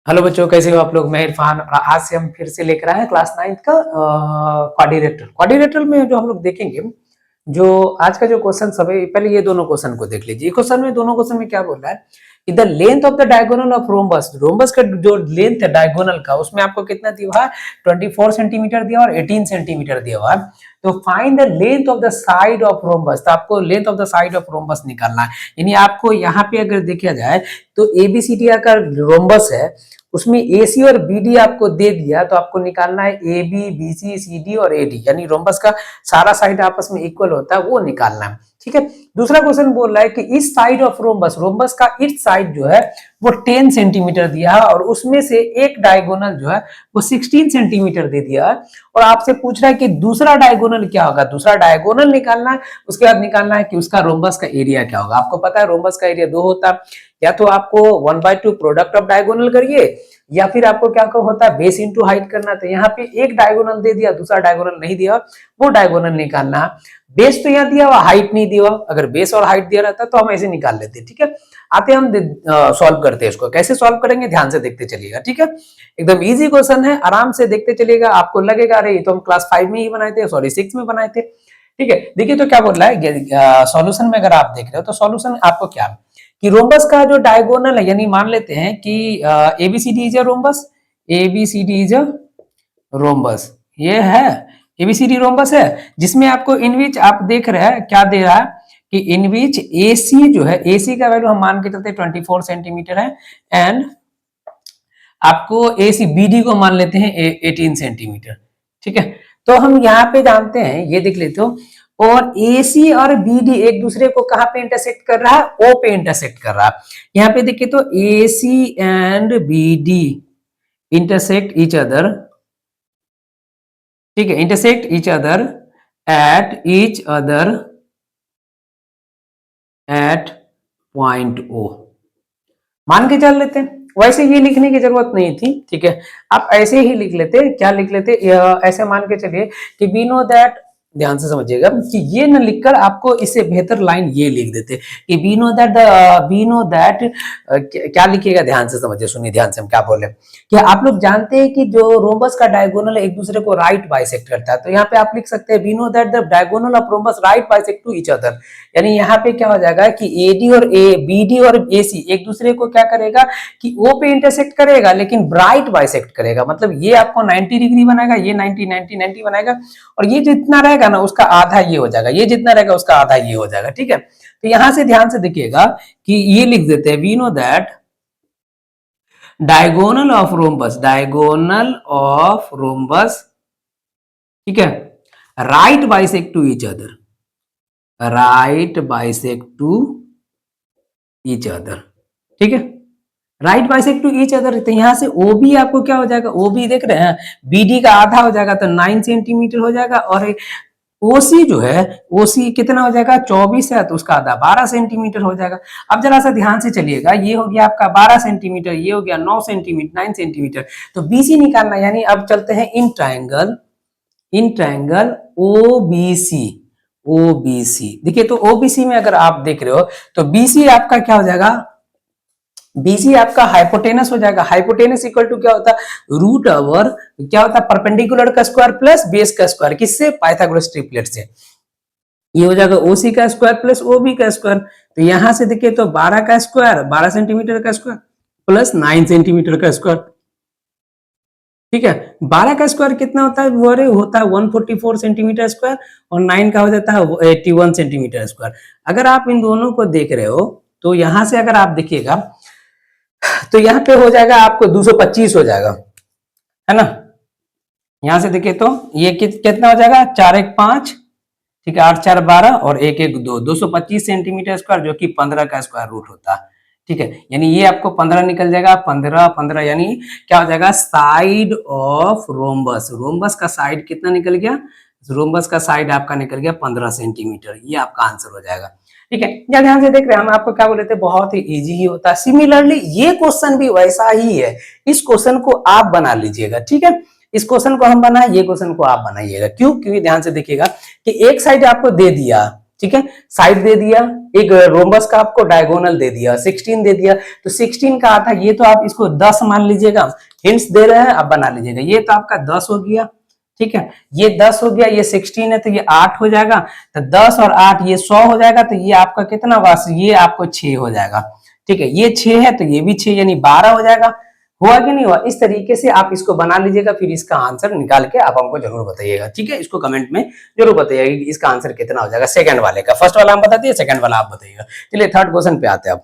Hello बच्चों, कैसे हो आप लोग। मैं इरफान और आज से हम फिर से लेकर आए हैं क्लास 9 का क्वाड्रिलेटरल में जो हम लोग देखेंगे। जो आज का जो क्वेश्चन सब है, पहले ये दोनों क्वेश्चन को देख लीजिए। क्वेश्चन में दोनों क्वेश्चन में क्या बोल रहा है कि the length of the diagonal of rhombus, rhombus का जो लेंथ है डायगोनल का, उसमें आपको कितना दिया हुआ है 24 सेंटीमीटर दिया और 18 सेंटीमीटर दिया हुआ है। तो find the length of the side of rhombus, तो आपको length of the side of rhombus निकालना है। यानी आपको यहाँ पे अगर देखा जाए तो एबीसीडी का रोम्बस है, उसमें एसी और बीडी आपको दे दिया, तो आपको निकालना है A B B C C D और एडी, यानी रोम्बस का सारा साइड आपस में इक्वल होता है, वो निकालना है। ठीक है। दूसरा क्वेश्चन बोल रहा है कि इस साइड ऑफ रोम्बस, रोम्बस का इस साइड जो है वो 10 सेंटीमीटर दिया है और उसमें से एक डायगोनल जो है वो 16 सेंटीमीटर दे दिया है। और आपसे पूछ रहा है कि दूसरा डायगोनल क्या होगा, दूसरा डायगोनल निकालना है। उसके बाद निकालना है कि उसका रोम्बस का एरिया क्या होगा। आपको पता है रोम्बस का एरिया दो होता है, या तो आपको 1/2 प्रोडक्ट ऑफ डायगोनल करिए, या फिर आपको क्या होता है बेस इंटू हाइट करना। तो यहाँ पे एक डायगोनल दे दिया, दूसरा डायगोनल नहीं दिया, वो डायगोनल निकालना है। बेस तो यहाँ दिया हुआ, हाइट नहीं दिया। अगर बेस और हाइट दिया रहता तो हम ऐसे निकाल लेते। ठीक है। आते हम सॉल्व करते हैं इसको। कैसे सॉल्व करेंगे ध्यान से देखते चलिएगा। ठीक है। एकदम इजी क्वेश्चन है, आराम से देखते चलिएगा। आपको लगेगा अरे ये तो हम क्लास 5 में ही बनाए थे, सॉरी 6 में बनाए थे। ठीक है। देखिए तो क्या बोल रहा है सॉल्यूशन में, अगर आप देख रहे हो तो सॉल्यूशन आपको क्या है कि रोम्बस का जो डायगोनल है, यानी मान लेते हैं कि ABCD is a rhombus, ABCD is a rhombus, ये है एबीसीडी रोम्बस है, जिसमें आपको इन विच आप देख रहे हैं क्या दे रहा है कि इन विच एसी जो है, एसी का वैल्यू हम मान के चलते 24 सेंटीमीटर है, एंड आपको एसी बीडी को मान लेते हैं 18 सेंटीमीटर। ठीक है। तो हम यहाँ पे जानते हैं, ये देख लेते हो, और AC और BD एक दूसरे को कहां पे इंटरसेक्ट कर रहा है, O पे इंटरसेक्ट कर रहा है। यहाँ पे देखिए तो AC and BD intersect each other, ठीक है, intersect each other at point O। मान के चल लेते हैं, वैसे ये लिखने की जरूरत नहीं थी। ठीक है। आप ऐसे ही लिख लेते, क्या लिख लेते, ऐसे मान के चलिए कि वी नो दैट, ध्यान से समझिएगा कि ये न लिखकर आपको इससे बेहतर लाइन ये लिख देते कि वी नो दैट क्या लिखिएगा, ध्यान से समझिए, सुनिए ध्यान से हम क्या बोले। क्या आप लोग जानते हैं कि जो रोम्बस का डायगोनल एक दूसरे को राइट बाइसेक्ट करता है। तो यहाँ पे आप लिख सकते हैं we know that the diagonal of rhombus right bisect to each other. यानी यहाँ पे क्या हो जाएगा कि एडी और बीडी और एसी एक दूसरे को क्या करेगा कि ओ पे इंटरसेक्ट करेगा, लेकिन राइट बाइसेक्ट करेगा। मतलब ये आपको 90 डिग्री बनाएगा, ये 90 90 90 बनाएगा, और ये जितना रहेगा ना उसका आधा ये हो जाएगा, ये जितना रहेगा उसका आधा ये हो जाएगा। ठीक है। तो यहां से ध्यान से देखिएगा कि ये लिख देते हैं we know that diagonal of rhombus, ठीक है, right bisect to each other, right bisect to each other. ठीक है। Right bisect to each other, तो यहां से ओबी आपको क्या हो जाएगा, ओबी देख रहे हैं बीडी का आधा हो जाएगा तो 9 सेंटीमीटर हो जाएगा, और ओसी जो है, ओसी कितना हो जाएगा 24 है तो उसका आधा 12 सेंटीमीटर हो जाएगा। अब जरा सा ध्यान से चलिएगा, ये हो गया आपका 12 सेंटीमीटर, ये हो गया 9 सेंटीमीटर, 9 सेंटीमीटर। तो बीसी निकालना, यानी अब चलते हैं इन ट्रायंगल ओबीसी, ओबीसी। देखिए तो ओबीसी में अगर आप देख रहे हो तो बीसी आपका क्या हो जाएगा, बीसी आपका हाइपोटेनस हो जाएगा। हाइपोटेनस इक्वल टू क्या होता है, रूट ओवर क्या होता है परपेंडिकुलर का स्क्वायर प्लस बेस का स्क्वायर, किससे, पाइथागोरस ट्रिपलेट से। ये हो जाएगा ओसी का स्क्वायर प्लस ओबी का स्क्वायर। तो यहां से देखिए तो 12 का स्क्वायर, 12 सेंटीमीटर का स्क्वायर प्लस 9 सेंटीमीटर का स्क्वायर। ठीक है। 12 का स्क्वायर कितना होता है, वो होता है 144 सेंटीमीटर स्क्वायर, और 9 का हो जाता है 81 सेंटीमीटर स्क्वायर। अगर आप इन दोनों को देख रहे हो तो यहां से अगर आप देखिएगा तो यहाँ पे हो जाएगा आपको 225 हो जाएगा, है ना। यहां से देखिए तो ये कितना हो जाएगा, 4 1 5, ठीक है, 8 4 12 और 1 1 2, 225 सेंटीमीटर स्क्वायर, जो कि 15 का स्क्वायर रूट होता है। ठीक है। यानी ये आपको 15 निकल जाएगा, 15 15, यानी क्या हो जाएगा, साइड ऑफ रोम्बस, रोम्बस का साइड कितना निकल गया, रोम्बस का साइड आपका निकल गया 15 सेंटीमीटर। ये आपका आंसर हो जाएगा। ठीक है। या ध्यान से देख रहे हैं, हम आपको क्या बोले थे, बहुत ही इजी ही होता है। सिमिलरली ये क्वेश्चन भी वैसा ही है, इस क्वेश्चन को आप बना लीजिएगा। ठीक है। इस क्वेश्चन को हम बनाए, ये क्वेश्चन को आप बनाइएगा। क्यों, क्योंकि ध्यान से देखिएगा कि एक साइड आपको दे दिया, ठीक है, साइड दे दिया, एक रोम्बस का आपको डायगोनल दे दिया, 16 दे दिया, तो 16 का आता है, ये तो आप इसको 10 मान लीजिएगा, हिंट्स दे रहे हैं, आप बना लीजिएगा। ये तो आपका 10 हो गया, ठीक है, ये 10 हो गया, ये 16 है तो ये 8 हो जाएगा, तो 10 और 8 ये 100 हो जाएगा, तो ये आपका कितना वास, ये आपको 6 हो जाएगा, ठीक है, ये 6 है तो ये भी 6 यानी 12 हो जाएगा। हुआ कि नहीं हुआ? इस तरीके से आप इसको बना लीजिएगा, फिर इसका आंसर निकाल के आप हमको जरूर बताइएगा, ठीक है, इसको कमेंट में जरूर बताइएगा कि इसका आंसर कितना हो जाएगा सेकंड वाले का। फर्स्ट वाला हम बता दिए, सेकंड वाला आप बताइएगा। चलिए थर्ड क्वेश्चन पे आते हैं। अब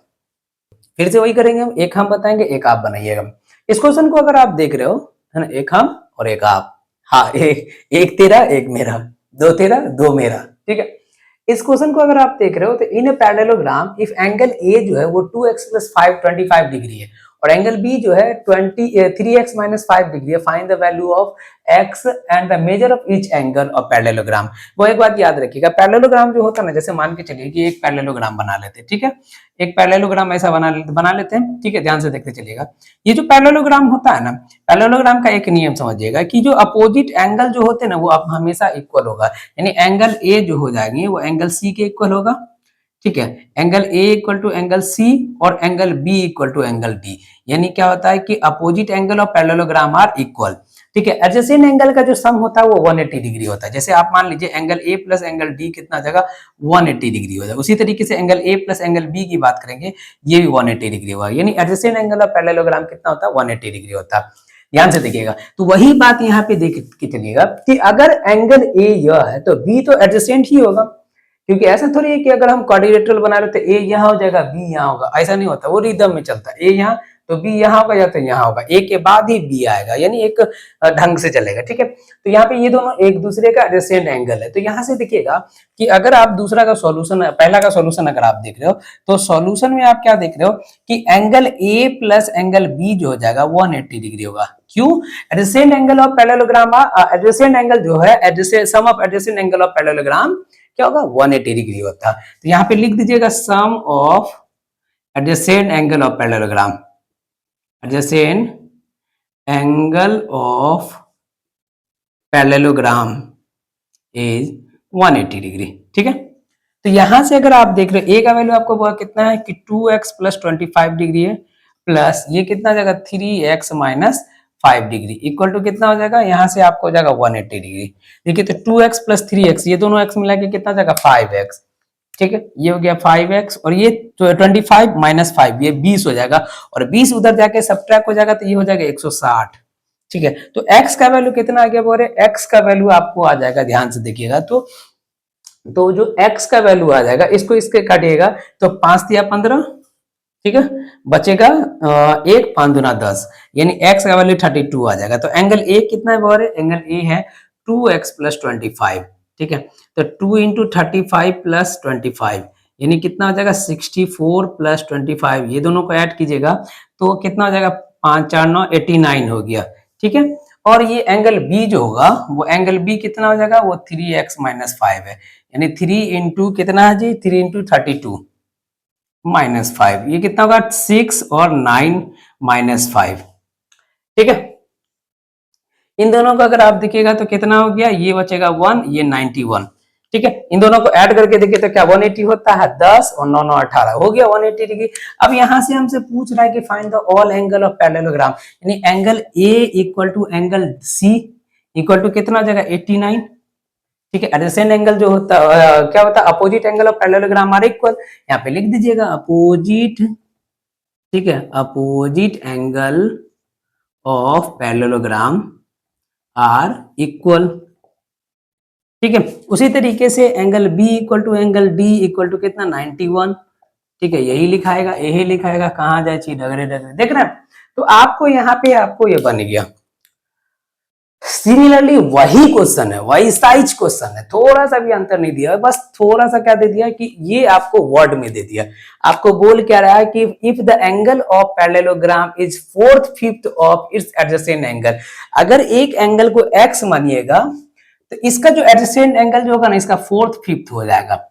फिर से वही करेंगे हम, एक हम बताएंगे, एक आप बनाइएगा। इस क्वेश्चन को अगर आप देख रहे हो, है ना, एक हम और एक आप, हाँ, एक तेरा एक मेरा, दो तेरा दो मेरा, ठीक है। इस क्वेश्चन को अगर आप देख रहे हो तो in a parallelogram if angle A जो है वो 2x + 5 25 डिग्री है और एंगल बी जो है 3x - 5 डिग्री है, find the value of x and the measure of each angle of parallelogram. वो एक बात याद रखिएगा, पैरेललोग्राम जो होता है ना, जैसे मान के चलिए कि एक पैरेललोग्राम बना लेते हैं, ठीक है, एक पैरेललोग्राम ऐसा बना लेते हैं, ठीक है, ध्यान से देखते चलिएगा। ये जो पैरेललोग्राम होता है ना, पैरेललोग्राम का एक नियम समझिएगा कि जो अपोजिट एंगल जो होते हैं ना वो अब हमेशा इक्वल होगा, यानी एंगल ए जो हो जाएंगे वो एंगल सी के इक्वल होगा, ठीक है, angle A equal to angle C और angle B equal to angle D. यानी क्या होता है कि opposite angle of parallelogram are equal, ठीक है। एडजेसेंट एंगल का जो सम होता है वो 180 डिग्री होता है। जैसे आप मान लीजिए angle A plus angle D कितना जगह 180 डिग्री हो जाएगा, उसी तरीके से angle A plus angle B की बात करेंगे, ये भी 180 डिग्री होगा, यानी एडजेसेंट एंगल ऑफ पैरेललोग्राम कितना होता है 180 डिग्री होता है। ध्यान से देखिएगा, तो वही बात यहाँ पे देख के चलिएगा कि अगर एंगल ए यह है तो बी तो एडजेसेंट ही होगा, क्योंकि ऐसा थोड़ी है कि अगर हम क्वाड्रिलेटरल बना रहे तो ए यहाँ हो जाएगा बी यहाँ होगा, ऐसा नहीं होता, वो रिदम में चलता है, ए यहाँ तो बी यहाँ होगा या तो यहाँ होगा, ए के बाद ही बी आएगा, यानी एक ढंग से चलेगा, ठीक है। तो यहाँ पे ये दोनों एक दूसरे का एडजेसेंट एंगल है। तो यहाँ से देखिएगा कि अगर आप दूसरा का सॉल्यूशन, पहला का सॉल्यूशन अगर आप देख रहे हो तो सॉल्यूशन में आप क्या देख रहे हो कि angle A plus angle B जो हो जाएगा 180 डिग्री होगा। क्यों? Adjacent angle of parallelogram, adjacent angle जो है adjacent sum of adjacent angle of parallelogram क्या होगा 180 डिग्री होता है। तो यहाँ पे लिख दीजिएगा sum of adjacent angle of parallelogram, adjacent angle of parallelogram is 180 degree, ठीक है। तो यहां से अगर आप देख रहे हो ए का वैल्यू आपको वो कितना है कि 2x + 25 डिग्री है, प्लस ये कितना हो जाएगा 3x - 5 डिग्री इक्वल टू कितना हो जाएगा, यहां से आपको हो जाएगा 180 डिग्री। देखिए तो 2x + 3x ये दोनों x मिला के कितना हो जाएगा 5x, ठीक है, ये हो गया 5x और ये 25 - 5 ये 20 हो जाएगा और 20 उधर जाके सब्ट्रैक्ट हो जाएगा तो ये हो जाएगा 160, ठीक है। तो x का वैल्यू कितना आ गया बोल रहे, x का वैल्यू आपको आ जाएगा, ध्यान से देखिएगा, तो जो x का वैल्यू आ जाएगा इसको इसके काटिएगा तो 5 × 15, ठीक है, बचेगा 1 5 दूना 10, यानी x का वैल्यू 32 आ जाएगा। तो एंगल ए कितना है बोल रहे, एंगल ए है 2x + 25, ठीक है, तो 2 × 35 + 25 यानी कितना हो जाएगा 64 + 25, ये दोनों को ऐड कीजिएगा तो कितना हो जाएगा 5 4 9 89 हो गया, ठीक है। और ये एंगल बी जो होगा वो एंगल बी कितना हो जाएगा वो 3x - 5 है, यानी 3 × कितना है जी 3 × 32 - 5, ये कितना होगा 6 और 9 - 5, ठीक है। इन दोनों को अगर आप देखिएगा तो कितना हो गया, ये बचेगा 1, ये 91, ठीक है। इन दोनों को ऐड करके देखिए तो क्या 180 होता है, 10 और 9 9 18 हो गया 180 डिग्री। अब यहां से हमसे पूछ रहा है कि find the all angle of parallelogram, यानी angle A equal to angle C equal to कितना हो जाएगा 89, ठीक है। एडजेसेंट एंगल जो होता क्या होता है opposite angle of parallelogram are equal, यहाँ पे लिख दीजिएगा अपोजिट, ठीक है, opposite angle of parallelogram are equal, ठीक है। उसी तरीके से angle B equal to angle D equal to कितना 91, ठीक है, यही लिखाएगा कहाँ जाए चीज डगरे डगरे, देख रहे हैं। तो आपको यहाँ पे आपको ये बन गया। सिमिलरली वही क्वेश्चन है, वही साइज क्वेश्चन है, थोड़ा सा भी अंतर नहीं दिया है, बस थोड़ा सा क्या दे दिया कि ये आपको वर्ड में दे दिया। आपको बोल क्या रहा है कि if the angle of parallelogram is 4/5 of its adjacent angle, अगर एक एंगल को x मानिएगा तो इसका जो एडजेसेंट एंगल जो होगा ना इसका 4/5 हो जाएगा।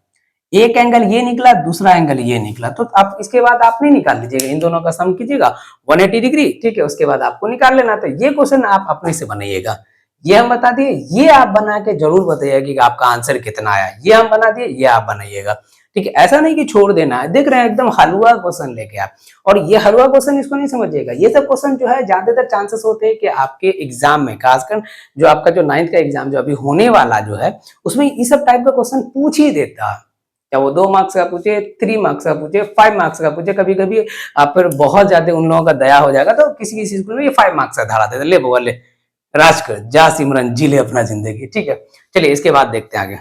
एक एंगल ये निकला, दूसरा एंगल ये निकला, तो आप इसके बाद आप नहीं निकाल लीजिएगा, इन दोनों का सम कीजिएगा 180 डिग्री, ठीक है, उसके बाद आपको निकाल लेना। तो ये क्वेश्चन आप अपने से बनाइएगा, ये हम बता दिए, ये आप बना के जरूर बताइएगा कि आपका आंसर कितना आया। ये हम बना दिए, ये आप बनाइएगा। ठीक है, ऐसा नहीं कि छोड़ देना है। देख रहे हैं एकदम हलवा क्वेश्चन लेके आप, और ये हलवा क्वेश्चन इसको नहीं समझिएगा। ये सब क्वेश्चन जो है ज्यादातर चांसेस होते हैं कि आपके एग्जाम में, खासकर जो आपका जो 9th का एग्जाम जो अभी होने वाला जो है, उसमें इस सब टाइप का क्वेश्चन पूछ ही देता है। क्या वो 2 मार्क्स का पूछे, 3 मार्क्स का पूछे, 5 मार्क्स का पूछे, कभी कभी आप फिर बहुत ज्यादा उन लोगों का दया हो जाएगा तो किसी किसी स्कूल में ये 5 मार्क्स का धरा देते, ले बउआ ले, राज कर, जा सिमरन, जी ले अपना जिंदगी। ठीक है, चलिए इसके बाद देखते हैं आगे।